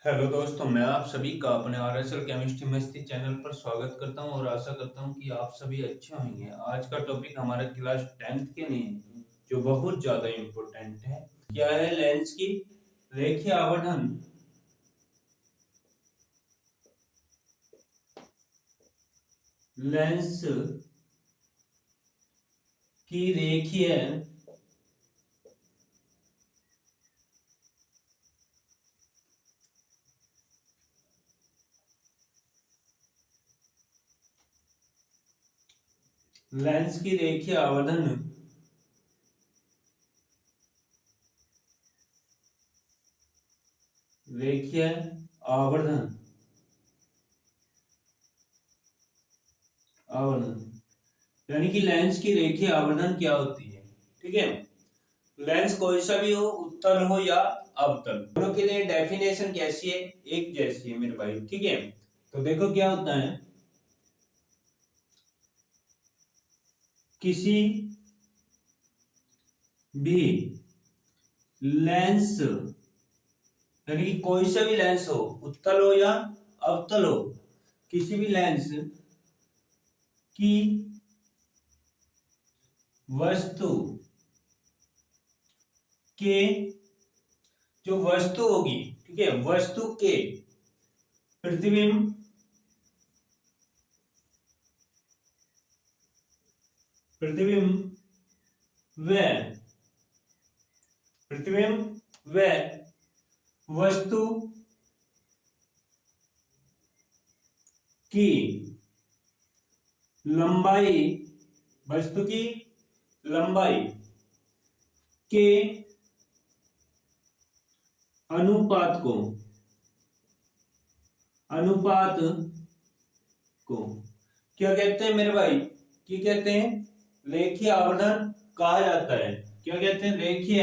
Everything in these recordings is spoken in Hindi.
हेलो दोस्तों, मैं आप सभी का अपने आरएसएल केमिस्ट्री मस्ती चैनल पर स्वागत करता हूं और आशा करता हूं कि आप सभी अच्छे होंगे। आज का टॉपिक हमारा क्लास 10th के लिए है, जो बहुत ज्यादा इम्पोर्टेंट है। क्या है? लेंस की रेखीय आवर्धन। लेंस की रेखीय लेंस की रेखीय आवर्धन रेखीय आवर्धन आवर्धन यानी कि लेंस की रेखीय आवर्धन क्या होती है। ठीक है, लेंस कोई सा भी हो, उत्तल हो या अवतल, दोनों के लिए डेफिनेशन कैसी है? एक जैसी है मेरे भाई। ठीक है, तो देखो क्या होता है। किसी भी लेंस यानी कि कोई सा भी लेंस हो, उत्तल हो या अवतल हो, किसी भी लेंस की वस्तु के जो वस्तु होगी, ठीक है, वस्तु के प्रतिबिंब प्रतिबिंब व प्रतिबिंब व वस्तु की लंबाई, वस्तु की लंबाई के अनुपात को अनुपात को क्या कहते हैं मेरे भाई? क्या कहते हैं? रेखीय आवर्धन कहा जाता है। क्या कहते हैं? रेखीय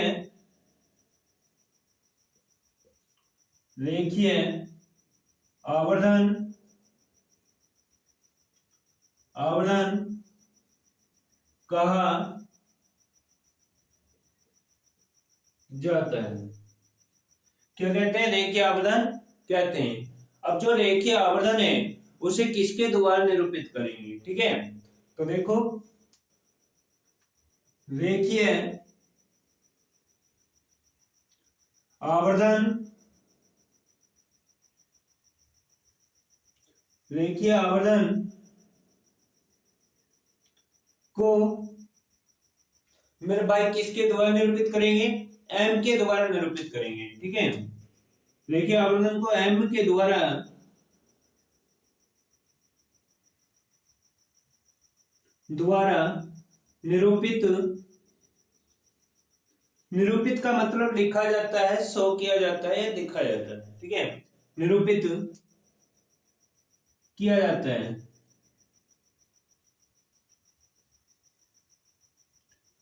आवर्धन आवर्धन कहा जाता है। क्या कहते हैं? रेखीय आवर्धन कहते हैं। अब जो रेखीय आवर्धन है उसे किसके द्वारा निरूपित करेंगे? ठीक है, तो देखो, रेखीय आवर्धन रेखीय आवर्धन को मेरे भाई किसके द्वारा निरूपित करेंगे? एम के द्वारा निरूपित करेंगे। ठीक है, रेखीय आवर्धन को एम के द्वारा द्वारा निरूपित निरूपित का मतलब लिखा जाता है, शो किया जाता है या दिखा जाता है। ठीक है, निरूपित किया जाता है,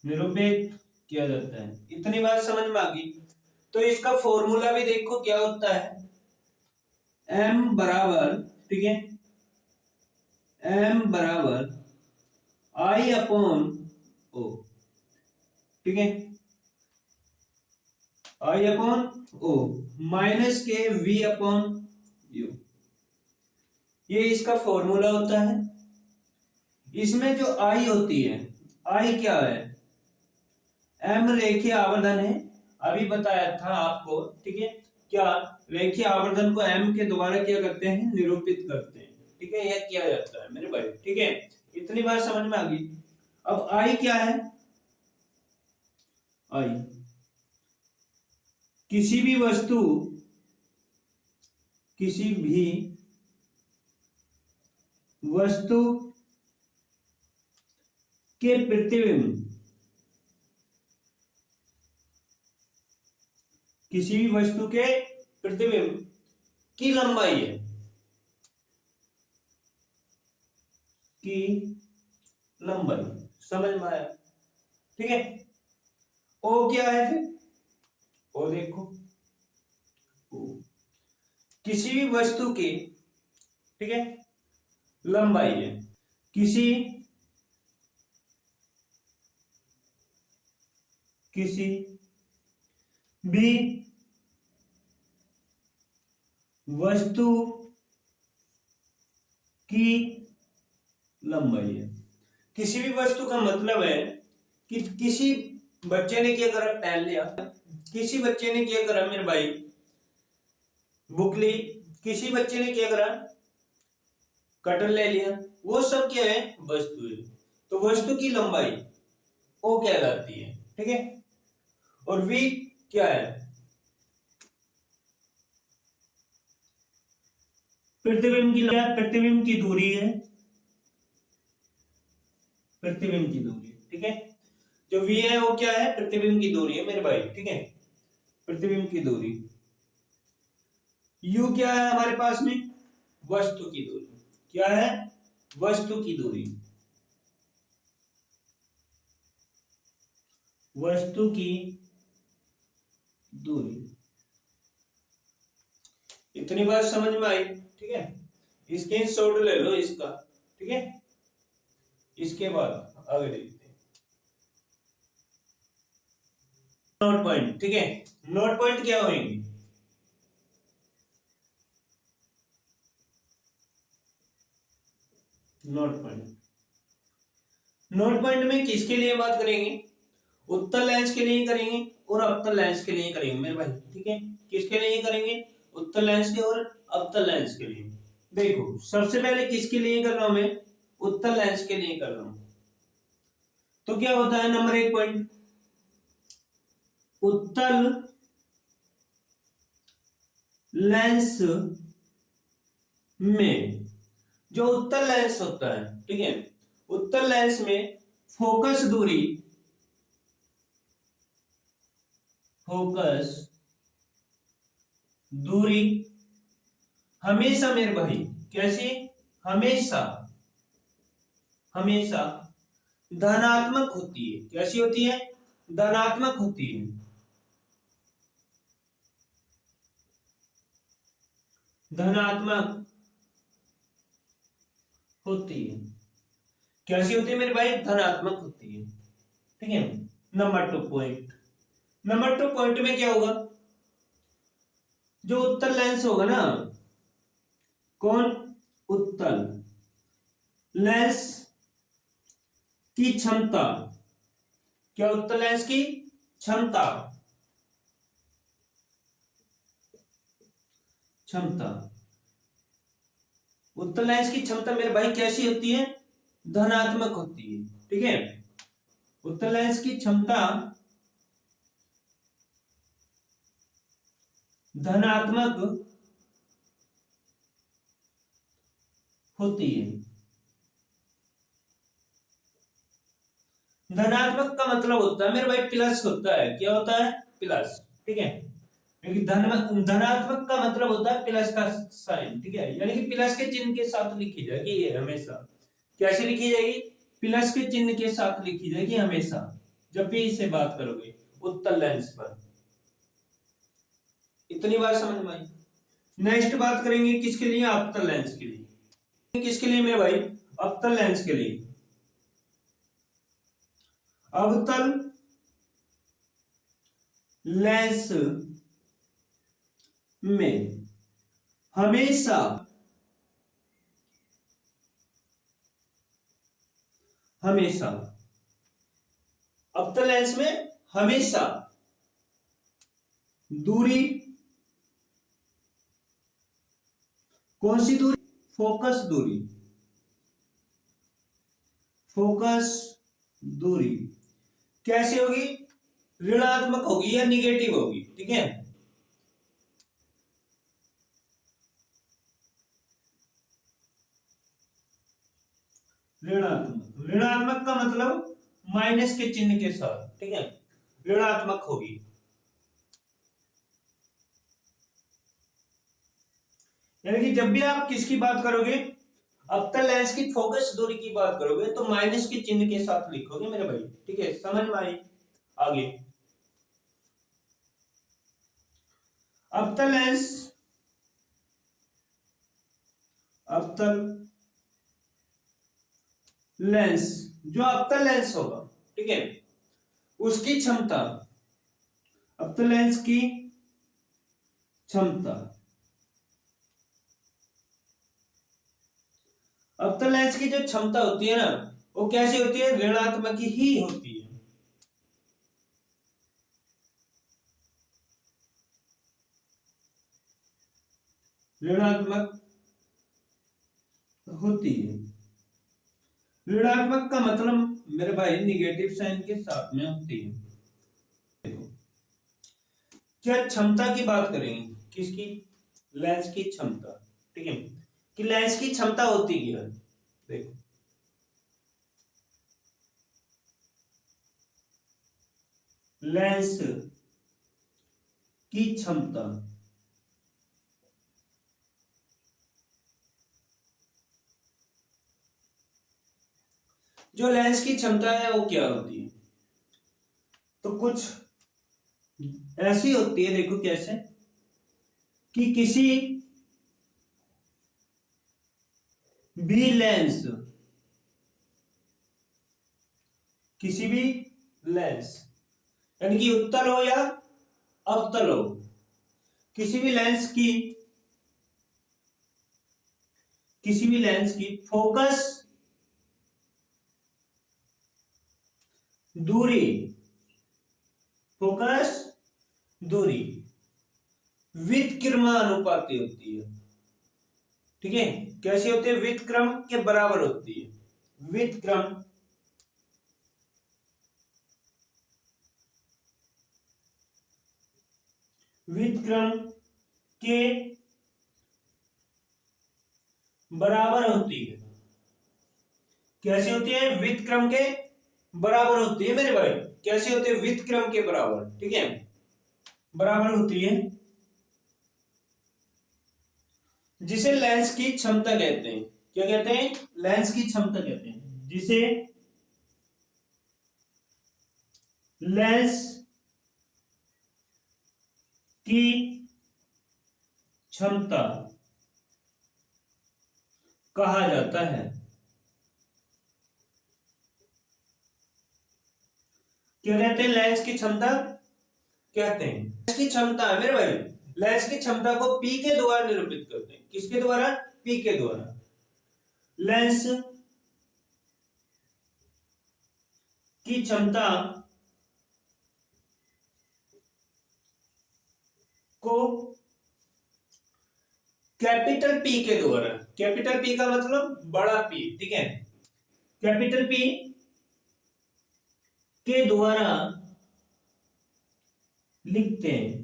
निरूपित किया जाता है। इतनी बात समझ में आ गई? तो इसका फॉर्मूला भी देखो क्या होता है। एम बराबर, ठीक है, एम बराबर आई अपॉन ओ। ठीक है, I upon O minus K V upon U, ये इसका फॉर्मूला होता है। इसमें जो आई होती है, आई क्या है? एम रेखीय आवर्धन है, अभी बताया था आपको। ठीक है, क्या रेखीय आवर्धन को एम के द्वारा क्या करते हैं? निरूपित करते हैं। ठीक है, यह किया जाता है मेरे भाई। ठीक है, इतनी बात समझ में आ गई। अब आई क्या है? आई किसी भी वस्तु, किसी भी वस्तु के प्रतिबिंब, किसी भी वस्तु के प्रतिबिंब की लंबाई है, की लंबाई। समझ में आया? ठीक है, ओ क्या है फिर? ओ देखो, ओ किसी भी वस्तु की, ठीक है, लंबाई है, किसी किसी भी वस्तु की लंबाई है। किसी भी वस्तु का मतलब है कि किसी बच्चे ने क्या करा, पेन लिया, किसी बच्चे ने क्या करा मेरे भाई, बुक ली, किसी बच्चे ने क्या करा, कटर ले लिया, वो सब क्या है, वस्तु है। तो वस्तु की लंबाई ओ कहलाती है, ठीक है। और वी क्या है, प्रतिबिंब की दूरी है, प्रतिबिंब की दूरी, ठीक है। जो वी है वो क्या है, प्रतिबिंब की दूरी है मेरे भाई, ठीक है, प्रतिबिंब की दूरी। यू क्या है हमारे पास में, वस्तु की दूरी, क्या है, वस्तु की दूरी, वस्तु की दूरी। इतनी बात समझ में आई, ठीक है। स्क्रीनशॉट ले लो इसका, ठीक है। इसके बाद आगे देखते हैं नोट पॉइंट, ठीक है। नोट पॉइंट क्या होंगे, नोट पॉइंट, नोट पॉइंट में किसके लिए बात करेंगे, उत्तल लेंस के लिए करेंगे और अवतल लेंस के लिए करेंगे मेरे भाई, ठीक है। किसके लिए करेंगे, उत्तल लेंस के और अवतल लेंस के लिए। देखो सबसे पहले किसके लिए कर रहा हूं मैं, उत्तल लेंस के लिए कर रहा हूं। तो क्या होता है, नंबर 1 पॉइंट, उत्तल लेंस में, जो उत्तल लेंस होता है, ठीक है, उत्तल लेंस में फोकस दूरी, फोकस दूरी हमेशा मेरे भाई कैसे, हमेशा, हमेशा धनात्मक होती है। कैसी होती है, धनात्मक होती है, धनात्मक होती है। कैसी होती है मेरे भाई, धनात्मक होती है, ठीक है। नंबर 2 पॉइंट, नंबर 2 पॉइंट में क्या होगा, जो उत्तल लेंस होगा ना, कौन, उत्तल लेंस की क्षमता, क्या, उत्तल लेंस की क्षमता, क्षमता, उत्तल लेंस की क्षमता मेरे भाई कैसी होती है, धनात्मक होती है, ठीक है। उत्तल लेंस की क्षमता धनात्मक होती है। धनात्मक का मतलब होता है मेरे भाई प्लस होता है, क्या होता है, प्लस, ठीक है। क्योंकि धनात्मक का मतलब होता है प्लस का साइन, ठीक है, यानी कि प्लस के चिन्ह के साथ लिखी जाएगी ये हमेशा। कैसे लिखी जाएगी, प्लस के चिन्ह के साथ लिखी जाएगी हमेशा, जब भी इससे बात करोगे उत्तल लेंस पर। इतनी बात समझ में आई। नेक्स्ट बात करेंगे किसके लिए, अवतल लेंस के लिए। किसके लिए मेरे भाई, अवतल लेंस के लिए। अवतल लेंस में हमेशा, हमेशा, अवतल लेंस में हमेशा दूरी, कौन सी दूरी, फोकस दूरी, फोकस दूरी कैसी होगी, ऋणात्मक होगी या निगेटिव होगी, ठीक है। ऋणात्मक, ऋणात्मक का मतलब माइनस के चिन्ह के साथ, ठीक है, ऋणात्मक होगी। यानी कि जब भी आप किसकी बात करोगे, अवतल लेंस की फोकस दूरी की बात करोगे तो माइनस के चिन्ह के साथ लिखोगे मेरे भाई, ठीक है। समझ में आई, आगे अवतल लेंस, अवतल लेंस, जो अवतल लेंस होगा, ठीक है, उसकी क्षमता, अवतल लेंस की क्षमता अवतल लेंस की जो क्षमता होती है ना, वो कैसी होती है? ऋणात्मक ही होती है। ऋणात्मक होती है। ऋणात्मक का मतलब मेरे भाई निगेटिव साइन के साथ में होती है। देखो, क्या क्षमता की बात करेंगे, किसकी? लेंस की क्षमता। ठीक है, कि लेंस की क्षमता होती क्या है? देखो, लेंस की क्षमता जो लेंस की क्षमता है वो क्या होती है? तो कुछ ऐसी होती है, देखो कैसे, कि किसी भी लेंस, किसी भी लेंस यानी कि उत्तल हो या अवतल हो, किसी भी लेंस की, किसी भी लेंस की फोकस दूरी, फोकस दूरी व्युत्क्रमानुपाती होती है। ठीक है, कैसी होती है? व्युत्क्रम के बराबर होती है। व्युत्क्रम व्युत्क्रम के बराबर होती है। कैसी होती है? व्युत्क्रम के बराबर होती है मेरे भाई। कैसी होती है? व्युत्क्रम के बराबर। ठीक है, बराबर होती है, जिसे लेंस की क्षमता कहते हैं। क्या कहते हैं? लेंस की क्षमता कहते हैं, जिसे लेंस की क्षमता कहा जाता है। क्या कहते हैं? लेंस की क्षमता कहते हैं। लेंस की क्षमता है मेरे भाई, लेंस की क्षमता को पी के द्वारा निरूपित करते हैं। किसके द्वारा? पी के द्वारा। लेंस की क्षमता को कैपिटल पी के द्वारा, कैपिटल पी का मतलब बड़ा पी, ठीक है, कैपिटल पी के द्वारा लिखते हैं।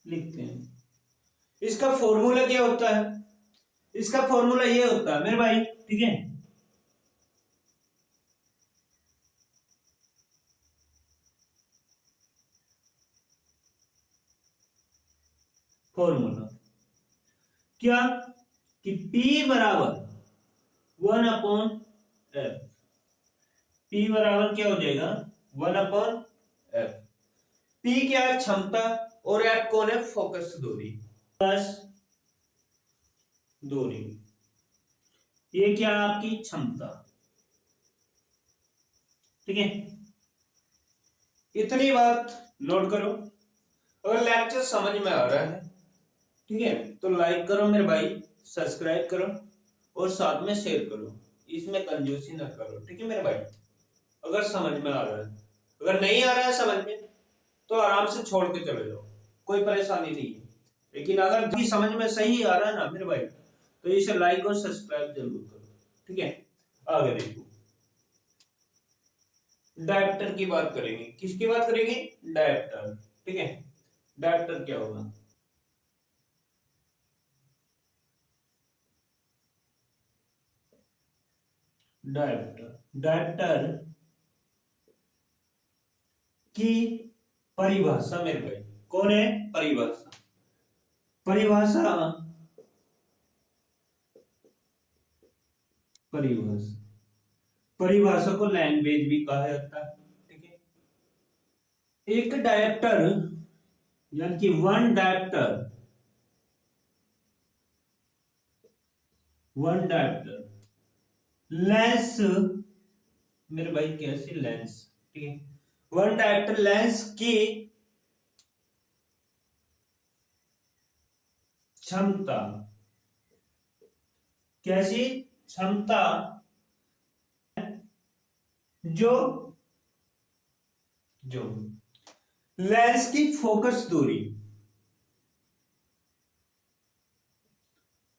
लिखते हैं। इसका फॉर्मूला क्या होता है? इसका फॉर्मूला ये होता है मेरे भाई, ठीक है, फॉर्मूला क्या, कि P बराबर 1/f। P बराबर क्या हो जाएगा? 1/f। P क्या है? क्षमता, और F कौन है? फोकस दूरी। फोकस दूरी, ये क्या है? आपकी क्षमता। ठीक है, इतनी बात नोट करो। अगर लेक्चर समझ में आ रहा है, ठीक है, तो लाइक करो मेरे भाई, सब्सक्राइब करो और साथ में शेयर करो। इसमें कंजूसी ना करो, ठीक है मेरे भाई। अगर समझ में आ रहा है, अगर नहीं आ रहा है समझ में, तो आराम से छोड़ के चले जाओ, कोई परेशानी नहीं है। लेकिन अगर भी समझ में सही आ रहा है ना मेरे भाई, तो इसे लाइक और सब्सक्राइब जरूर करो। ठीक है, आगे देखो, डायरेक्टर की बात करेंगे। किसकी बात करेंगे? डायरेक्टर। ठीक है, डायरेक्टर क्या होगा? डायरेक्टर, डायरेक्टर की परिभाषा मेरे भाई, कौन है? परिभाषा। परिभाषा, परिभाषा, परिभाषा को लैंग्वेज भी कहा जाता है। ठीक है, एक डायरेक्टर यानी कि one director, one director lens मेरे भाई, कैसे लेंस, ठीक है, वन डायरेक्टर लेंस की क्षमता, कैसी क्षमता जो जो लेंस की फोकस दूरी,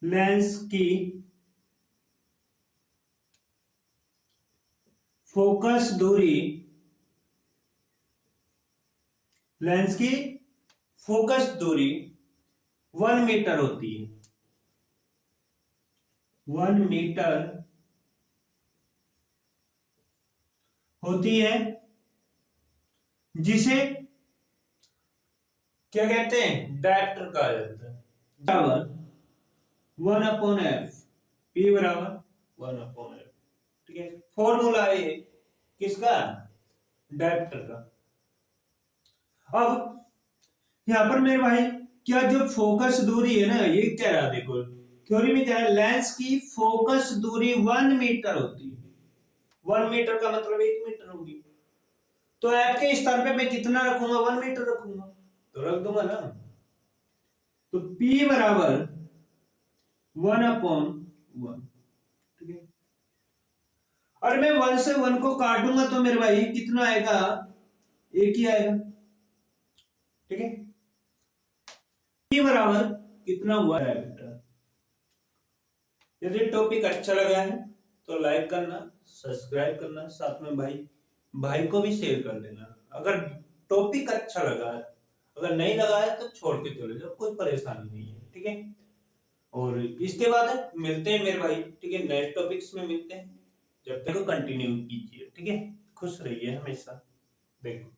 लेंस की फोकस दूरी, लेंस की फोकस दूरी 1 मीटर होती है। 1 मीटर होती है, जिसे क्या कहते हैं, डायरेक्टर कहा जाता है। बराबर 1/f, P बराबर 1/f। ठीक है, फॉर्मूला है किसका, डायरेक्टर का। अब यहां पर मेरे भाई क्या जो फोकस दूरी है ना, ये कह रहा देखो थ्योरी में क्या है, लेंस की फोकस दूरी 1 मीटर होती है। 1 मीटर का मतलब 1 मीटर होगी, तो एफ के स्तर पे मैं कितना रखूंगा, 1 मीटर रखूंगा, तो रख दूंगा ना। तो P बराबर 1/1। ठीक है, और मैं 1 से 1 को काटूंगा तो मेरे भाई कितना आएगा, एक ही आएगा। ठीक है, P बराबर कितना हुआ है बेटा। यदि टॉपिक अच्छा लगा है तो लाइक करना, सब्सक्राइब करना, साथ में भाई को भी शेयर कर देना। अगर टॉपिक अच्छा लगा है, अगर नहीं लगा है तो छोड़ के चले जाओ, कोई परेशानी नहीं है। ठीक है, और इसके बाद मिलते हैं मेरे भाई। ठीक है, नेक्स्ट टॉपिक्स में मिलते हैं, जब तक कंटिन्यू कीजिए। ठीक है, खुश रहिए हमेशा। देखो